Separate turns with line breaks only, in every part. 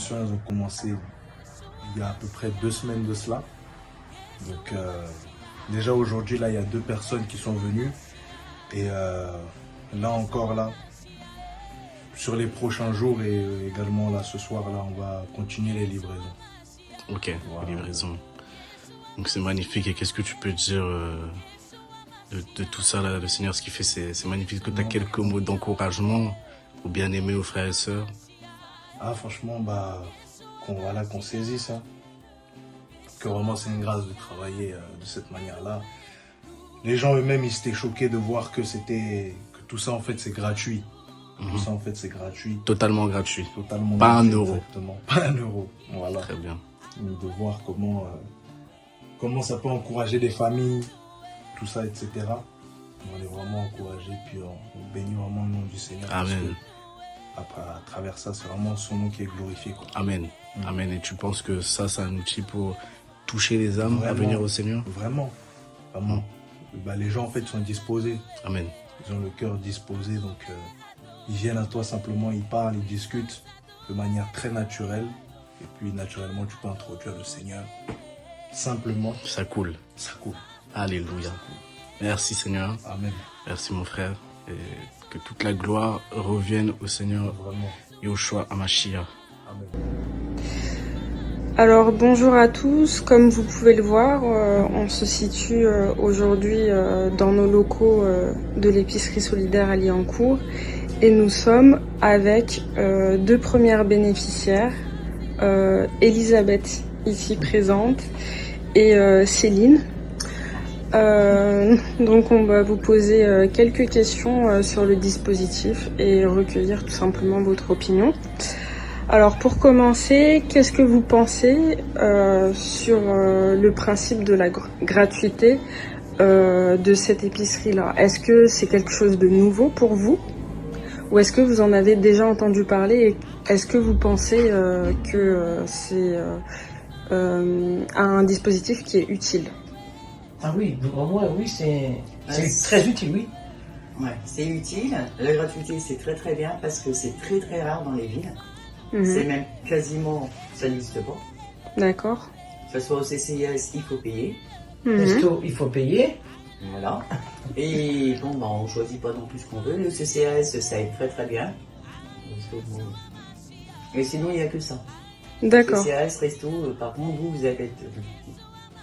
discussions, elles ont commencé il y a à peu près 2 semaines de cela. Donc déjà aujourd'hui, là, il y a 2 personnes qui sont venues. Et là encore, là, sur les prochains jours et également là ce soir, là, on va continuer les livraisons.
Ok,
Voilà.
les livraisons. Donc c'est magnifique. Et qu'est-ce que tu peux dire de tout ça là, le Seigneur, ce qu'il fait, c'est magnifique. Que tu as quelques mots d'encouragement aux bien-aimés, aux frères et sœurs?
Ah franchement, bah, qu'on saisit ça. Que vraiment c'est une grâce de travailler de cette manière-là. Les gens eux-mêmes, ils étaient choqués de voir que tout ça en fait c'est gratuit. Tout ça en fait c'est gratuit.
Totalement gratuit.
Totalement
Pas
gratuit,
un euro.
Exactement. Pas un euro. Voilà.
Très bien.
De voir comment ça peut encourager des familles, tout ça, etc. On est vraiment encouragés, puis on bénit vraiment le nom du Seigneur.
Amen.
Parce que, à travers ça, c'est vraiment son nom qui est glorifié, quoi.
Amen. Amen. Et tu penses que ça, c'est un outil pour toucher les âmes à
Vraiment.
venir au Seigneur?
Vraiment. Vraiment. Bah, les gens, en fait, sont disposés.
Amen.
Ils ont le cœur disposé, donc ils viennent à toi simplement, ils parlent, ils discutent de manière très naturelle. Et puis, naturellement, tu peux introduire le Seigneur. Simplement,
Ça coule.
ça coule.
Alléluia. Merci Seigneur.
Amen.
Merci mon frère. Et que toute la gloire revienne au Seigneur
Vraiment.
Yoshua Hamashiach.
Amen.
Alors bonjour à tous, comme vous pouvez le voir, on se situe aujourd'hui dans nos locaux de l'épicerie solidaire à Liancourt et nous sommes avec 2 premières bénéficiaires, Elisabeth ici présente et Céline. Donc on va vous poser quelques questions sur le dispositif et recueillir tout simplement votre opinion. Alors pour commencer, qu'est-ce que vous pensez sur le principe de la gratuité de cette épicerie-là? Est-ce que c'est quelque chose de nouveau pour vous? Ou est-ce que vous en avez déjà entendu parler et est-ce que vous pensez que c'est un dispositif qui est utile?
Ah oui, pour moi, oui, c'est très utile, oui.
Ouais, c'est utile. La gratuité, c'est très très bien parce que c'est très très rare dans les villes. C'est même quasiment, ça n'existe pas.
D'accord.
Que ce soit au CCIS, il faut payer.
Resto, il faut payer.
Voilà. Et bon, bah, on choisit pas non plus ce qu'on veut. Le CCAS, ça aide très très bien. Mais sinon, il n'y a que ça.
D'accord.
CCAS, resto, par contre, vous avez...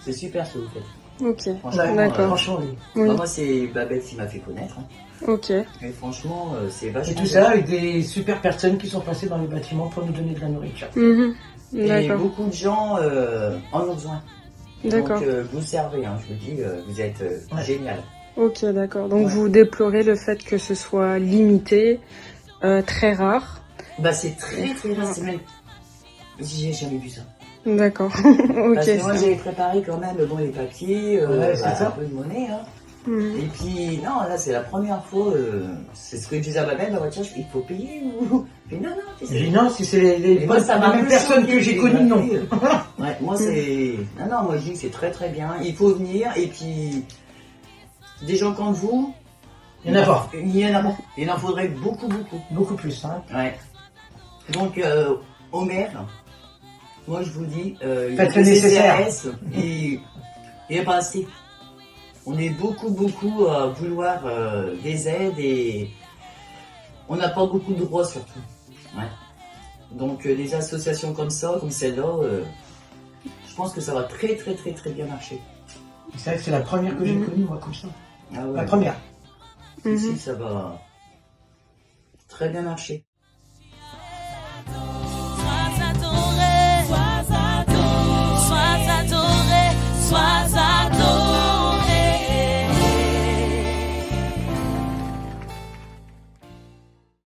C'est super ce que vous faites.
Ok.
Franchement,
D'accord.
Franchement, oui.
Oui.
Bah, moi, c'est Babette qui m'a fait connaître. Hein.
Ok.
Et franchement, c'est vachement
Et tout ça avec des super personnes qui sont passées dans les bâtiments pour nous donner de la nourriture.
Mhm.
Et
D'accord.
beaucoup de gens en ont besoin.
D'accord.
Donc, vous servez, hein, je vous dis, vous êtes génial.
Ok, d'accord. Donc
Ouais.
vous déplorez le fait que ce soit limité, très rare.
Bah, c'est très très rare, c'est même... J'ai jamais vu ça.
D'accord. Ok.
Parce que moi,
ça
j'avais préparé quand même bon, les papiers,
Ouais, c'est
bah,
ça.
un peu de monnaie. Hein.
Mhm.
Et puis, non, là, c'est la première fois, c'est ce que je disais à Babette, dans la voiture, il faut payer ou... Mais non, non, tu sais.
J'ai dit non, si c'est les
Et moi, ça m'a
mêmes
un peu
personnes
choqué,
que j'ai
les
connues, non.
gratuits. Ouais, moi, c'est... Non, non, moi, je dis que c'est très très bien. Il faut venir, et puis... Des gens comme vous...
Il y en a pas.
Il y en a pas. Il en faudrait beaucoup, beaucoup.
Beaucoup plus, hein.
Ouais. Donc, au maire, moi je vous dis,
Faites le nécessaire.
CCAS, il n'y a pas assez. On est beaucoup, beaucoup à vouloir des aides et on n'a pas beaucoup de droits surtout. Ouais. Donc, des associations comme ça, comme celle-là, je pense que ça va très, très, très, très bien marcher.
C'est vrai que c'est la première que j'ai connue, moi, comme ça.
Ah ouais.
La première.
Ici, ça va très bien marcher.